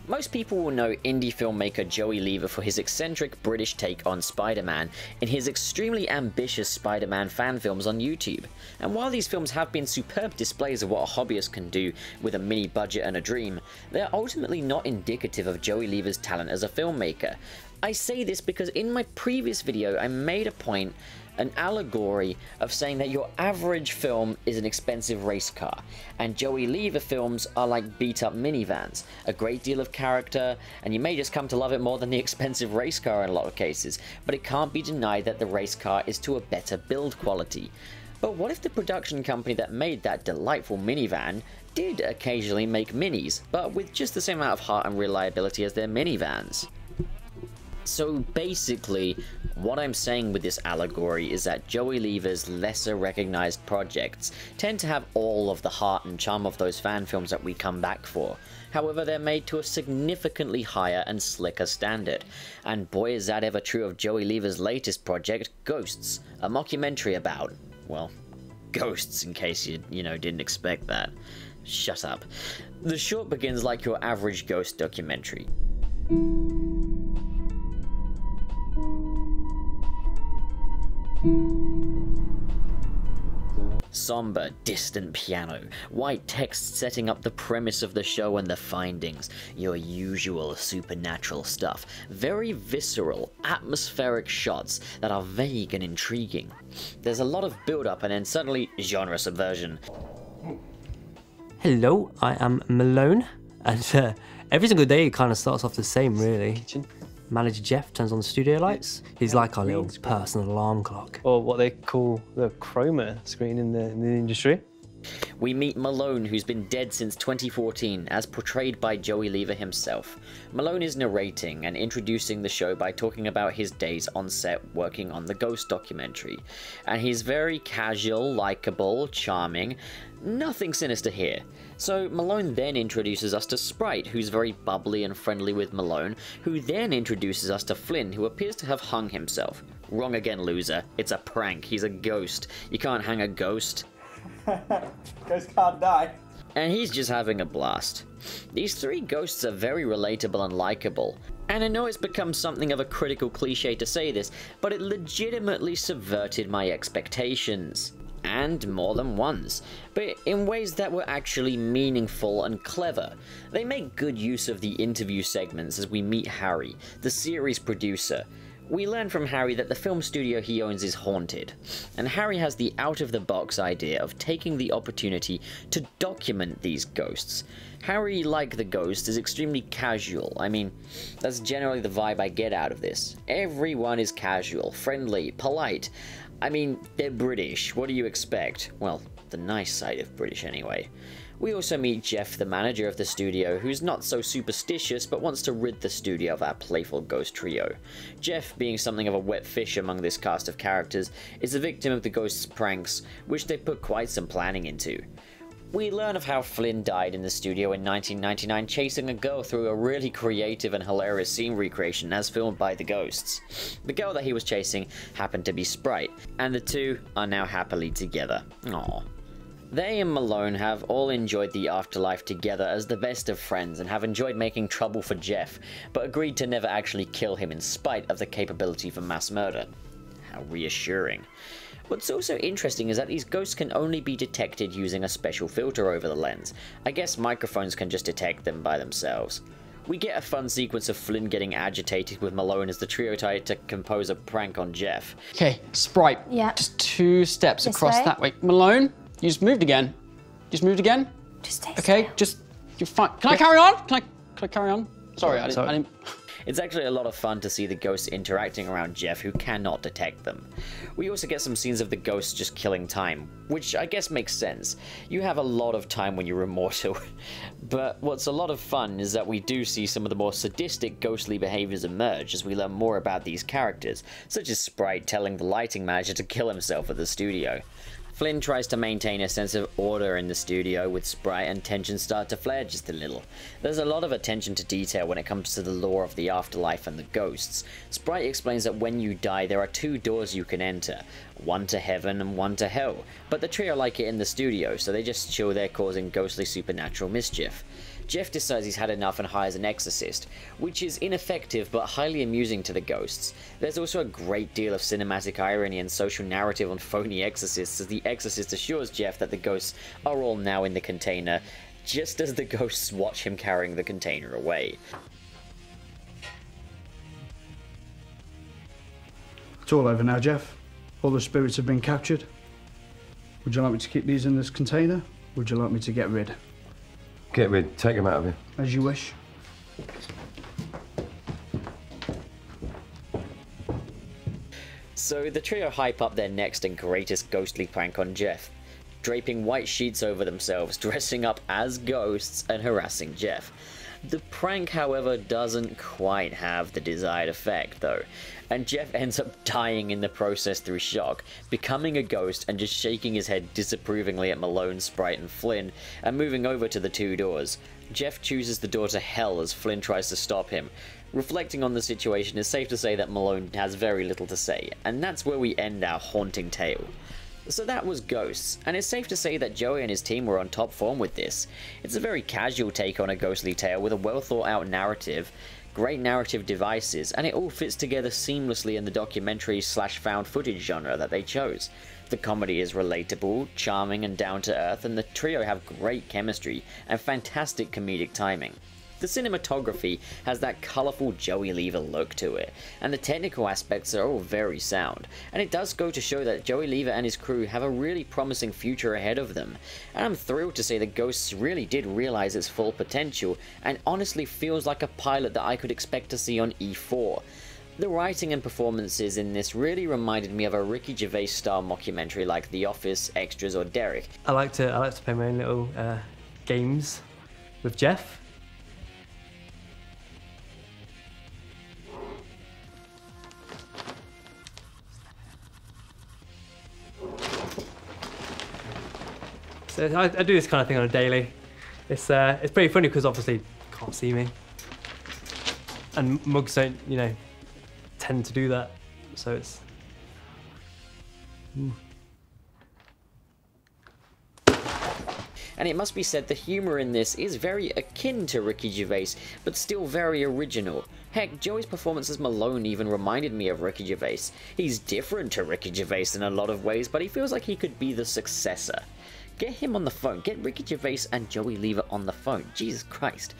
Most people will know indie filmmaker Joey Lever for his eccentric British take on Spider-Man in his extremely ambitious Spider-Man fan films on YouTube. And while these films have been superb displays of what a hobbyist can do with a mini budget and a dream, they're ultimately not indicative of Joey Lever's talent as a filmmaker. I say this because in my previous video I made a point, an allegory of saying that your average film is an expensive race car, and Joey Lever films are like beat-up minivans, a great deal of character, and you may just come to love it more than the expensive race car in a lot of cases, but it can't be denied that the race car is to a better build quality. But what if the production company that made that delightful minivan did occasionally make minis, but with just the same amount of heart and reliability as their minivans? So basically, what I'm saying with this allegory is that Joey Lever's lesser recognized projects tend to have all of the heart and charm of those fan films that we come back for. However, they're made to a significantly higher and slicker standard. And boy is that ever true of Joey Lever's latest project, Ghosts, a mockumentary about, well, ghosts, in case you didn't expect that. Shut up. The short begins like your average ghost documentary. Somber, distant piano, white text setting up the premise of the show and the findings, your usual supernatural stuff, very visceral, atmospheric shots that are vague and intriguing. There's a lot of build-up and then suddenly genre subversion. Hello, I am Malone, and every single day it kind of starts off the same, really. Manager Jeff turns on the studio lights. He's like our little personal alarm clock. Or what they call the chroma screen in the industry. We meet Malone, who's been dead since 2014, as portrayed by Joey Lever himself. Malone is narrating and introducing the show by talking about his days on set working on the Ghost documentary. And he's very casual, likable, charming, nothing sinister here. So Malone then introduces us to Spryte, who's very bubbly and friendly with Malone, who then introduces us to Flynn, who appears to have hung himself. Wrong again, loser. It's a prank. He's a ghost. You can't hang a ghost. Ghost can't die. And he's just having a blast. These three ghosts are very relatable and likable. And I know it's become something of a critical cliche to say this, but it legitimately subverted my expectations. And more than once, but in ways that were actually meaningful and clever. They make good use of the interview segments as we meet Harry, the series producer. We learn from Harry that the film studio he owns is haunted, and Harry has the out-of-the-box idea of taking the opportunity to document these ghosts. Harry, like the ghost, is extremely casual. I mean, that's generally the vibe I get out of this. Everyone is casual, friendly, polite. I mean, they're British, what do you expect? Well, the nice side of British anyway. We also meet Jeff, the manager of the studio, who's not so superstitious but wants to rid the studio of that playful ghost trio. Jeff, being something of a wet fish among this cast of characters, is a victim of the ghost's pranks, which they put quite some planning into. We learn of how Flynn died in the studio in 1999 chasing a girl through a really creative and hilarious scene recreation as filmed by the ghosts. The girl that he was chasing happened to be Spryte, and the two are now happily together. Aww. They and Malone have all enjoyed the afterlife together as the best of friends and have enjoyed making trouble for Jeff, but agreed to never actually kill him in spite of the capability for mass murder. How reassuring. What's also interesting is that these ghosts can only be detected using a special filter over the lens. I guess microphones can just detect them by themselves. We get a fun sequence of Flynn getting agitated with Malone as the trio try to compose a prank on Jeff. Okay, Spryte. Yeah. Just 2 steps This across way? that way. Malone, you just moved again. Just moved again? Just stay Okay, still. you're fine. Can I carry on? Can I carry on? Sorry, I Sorry. didn't. It's actually a lot of fun to see the ghosts interacting around Jeff who cannot detect them. We also get some scenes of the ghosts just killing time, which I guess makes sense. You have a lot of time when you're immortal. But what's a lot of fun is that we do see some of the more sadistic ghostly behaviors emerge as we learn more about these characters, such as Spryte telling the lighting manager to kill himself at the studio. Flynn tries to maintain a sense of order in the studio with Spryte, and tensions start to flare just a little. There's a lot of attention to detail when it comes to the lore of the afterlife and the ghosts. Spryte explains that when you die there are 2 doors you can enter, one to heaven and one to hell, but the trio like it in the studio, so they just chill there causing ghostly supernatural mischief. Jeff decides he's had enough and hires an exorcist, which is ineffective but highly amusing to the ghosts. There's also a great deal of cinematic irony and social narrative on phony exorcists, as the exorcist assures Jeff that the ghosts are all now in the container, just as the ghosts watch him carrying the container away. It's all over now, Jeff. All the spirits have been captured. Would you like me to keep these in this container? Would you like me to get rid? Get rid. Take them out of here. As you wish. So the trio hype up their next and greatest ghostly prank on Jeff, draping white sheets over themselves, dressing up as ghosts, and harassing Jeff. The prank, however, doesn't quite have the desired effect, though, and Jeff ends up dying in the process through shock, becoming a ghost and just shaking his head disapprovingly at Malone, Spryte, and Flynn, and moving over to the two doors. Jeff chooses the door to hell as Flynn tries to stop him. Reflecting on the situation, it's safe to say that Malone has very little to say, and that's where we end our haunting tale. So that was Ghosts, and it's safe to say that Joey and his team were on top form with this. It's a very casual take on a ghostly tale with a well thought out narrative, great narrative devices, and it all fits together seamlessly in the documentary / found footage genre that they chose. The comedy is relatable, charming, and down to earth, and the trio have great chemistry and fantastic comedic timing. The cinematography has that colourful Joey Lever look to it, and the technical aspects are all very sound, and it does go to show that Joey Lever and his crew have a really promising future ahead of them, and I'm thrilled to say that Ghosts really did realise its full potential, and honestly feels like a pilot that I could expect to see on E4. The writing and performances in this really reminded me of a Ricky Gervais style mockumentary like The Office, Extras, or Derek. I like to play my own little games with Jeff. So I do this kind of thing on a daily. It's pretty funny because obviously you can't see me, and mugs don't, you know, tend to do that. So it's. And it must be said the humour in this is very akin to Ricky Gervais, but still very original. Heck, Joey's performance as Malone even reminded me of Ricky Gervais. He's different to Ricky Gervais in a lot of ways, but he feels like he could be the successor. Get him on the phone. Get Ricky Gervais and Joey Lever on the phone. Jesus Christ.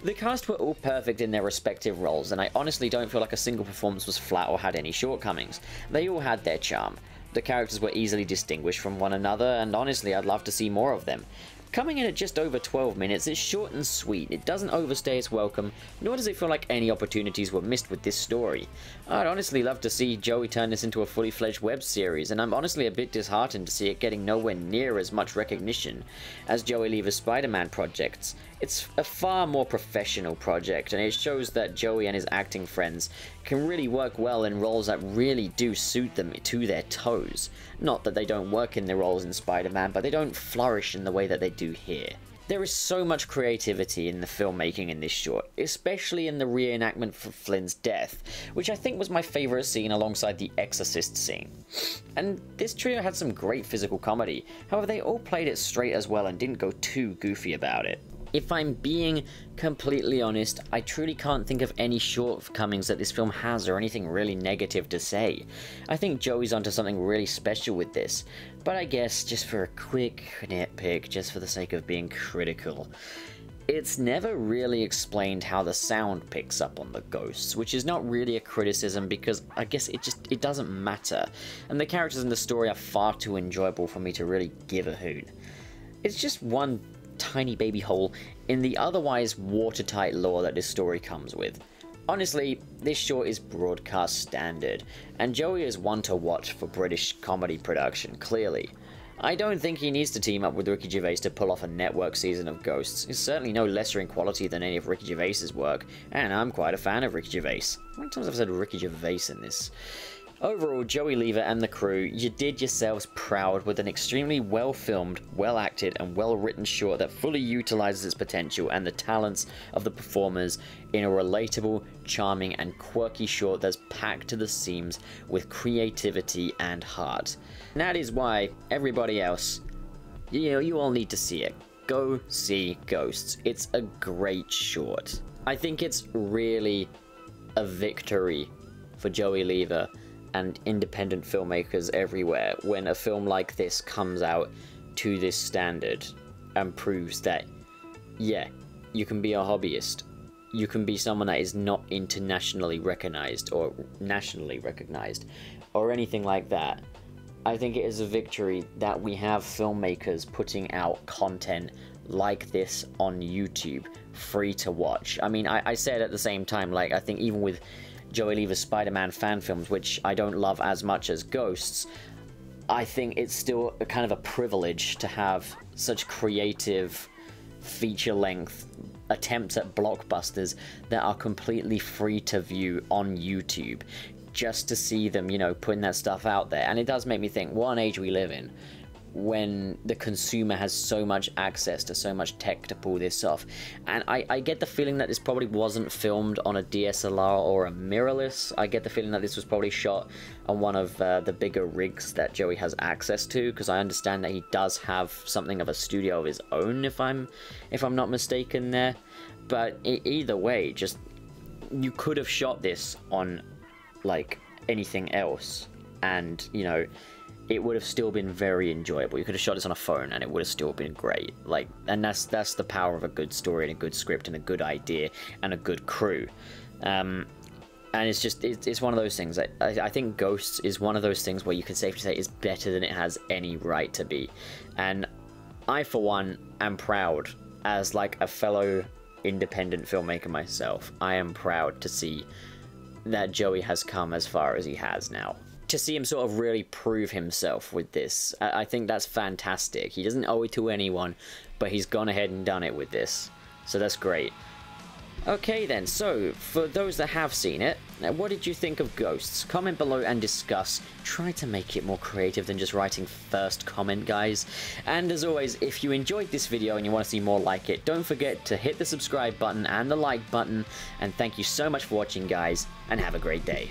The cast were all perfect in their respective roles, and I honestly don't feel like a single performance was flat or had any shortcomings. They all had their charm. The characters were easily distinguished from one another, and honestly I'd love to see more of them. Coming in at just over 12 minutes, it's short and sweet, it doesn't overstay its welcome, nor does it feel like any opportunities were missed with this story. I'd honestly love to see Joey turn this into a fully fledged web series, and I'm honestly a bit disheartened to see it getting nowhere near as much recognition as Joey Lever's Spider-Man projects. It's a far more professional project, and it shows that Joey and his acting friends can really work well in roles that really do suit them to their toes. Not that they don't work in their roles in Spider-Man, but they don't flourish in the way that they do here. There is so much creativity in the filmmaking in this short, especially in the reenactment for Flynn's death, which I think was my favourite scene alongside the Exorcist scene. And this trio had some great physical comedy, however they all played it straight as well and didn't go too goofy about it. If I'm being completely honest, I truly can't think of any shortcomings that this film has or anything really negative to say. I think Joey's onto something really special with this, but I guess just for a quick nitpick, just for the sake of being critical, it's never really explained how the sound picks up on the ghosts, which is not really a criticism because I guess it doesn't matter, and the characters in the story are far too enjoyable for me to really give a hoot. It's just one tiny baby hole in the otherwise watertight lore that this story comes with. Honestly, this short is broadcast standard, and Joey is one to watch for British comedy production, clearly. I don't think he needs to team up with Ricky Gervais to pull off a network season of Ghosts. It's certainly no lesser in quality than any of Ricky Gervais's work, and I'm quite a fan of Ricky Gervais. How many times have I said Ricky Gervais in this? Overall, Joey Lever and the crew, you did yourselves proud with an extremely well-filmed, well-acted, and well-written short that fully utilizes its potential and the talents of the performers in a relatable, charming, and quirky short that's packed to the seams with creativity and heart. And that is why everybody else, you all need to see it. go see Ghosts. It's a great short. I think it's really a victory for Joey Lever and independent filmmakers everywhere when a film like this comes out to this standard and proves that, yeah, you can be a hobbyist. You can be someone that is not internationally recognized or nationally recognized or anything like that. I think it is a victory that we have filmmakers putting out content like this on YouTube, free to watch. I mean, I said at the same time, like, I think even with Joey Lever's Spider-Man fan films, which I don't love as much as Ghosts, I think it's still a kind of a privilege to have such creative, feature-length attempts at blockbusters that are completely free to view on YouTube, just to see them, you know, putting that stuff out there. And it does make me think, what an age we live in, when the consumer has so much access to so much tech to pull this off. And I get the feeling that this probably wasn't filmed on a DSLR or a mirrorless. I get the feeling that this was probably shot on one of the bigger rigs that Joey has access to, because I understand that he does have something of a studio of his own, if I'm not mistaken there. But either way, just, you could have shot this on like anything else, and, you know, it would have still been very enjoyable. You could have shot this on a phone and it would have still been great. Like, and that's the power of a good story and a good script and a good idea and a good crew. And it's just, it's one of those things. I think Ghosts is one of those things where you can safely say is better than it has any right to be. And I, for one, am proud as like a fellow independent filmmaker myself. I am proud to see that Joey has come as far as he has now. To see him sort of really prove himself with this, I think that's fantastic. He doesn't owe it to anyone, but he's gone ahead and done it with this, so that's great. Okay then, so for those that have seen it, what did you think of Ghosts? Comment below and discuss. Try to make it more creative than just writing first comment, guys. And as always, if you enjoyed this video and you want to see more like it, don't forget to hit the subscribe button and the like button. And thank you so much for watching, guys, and have a great day.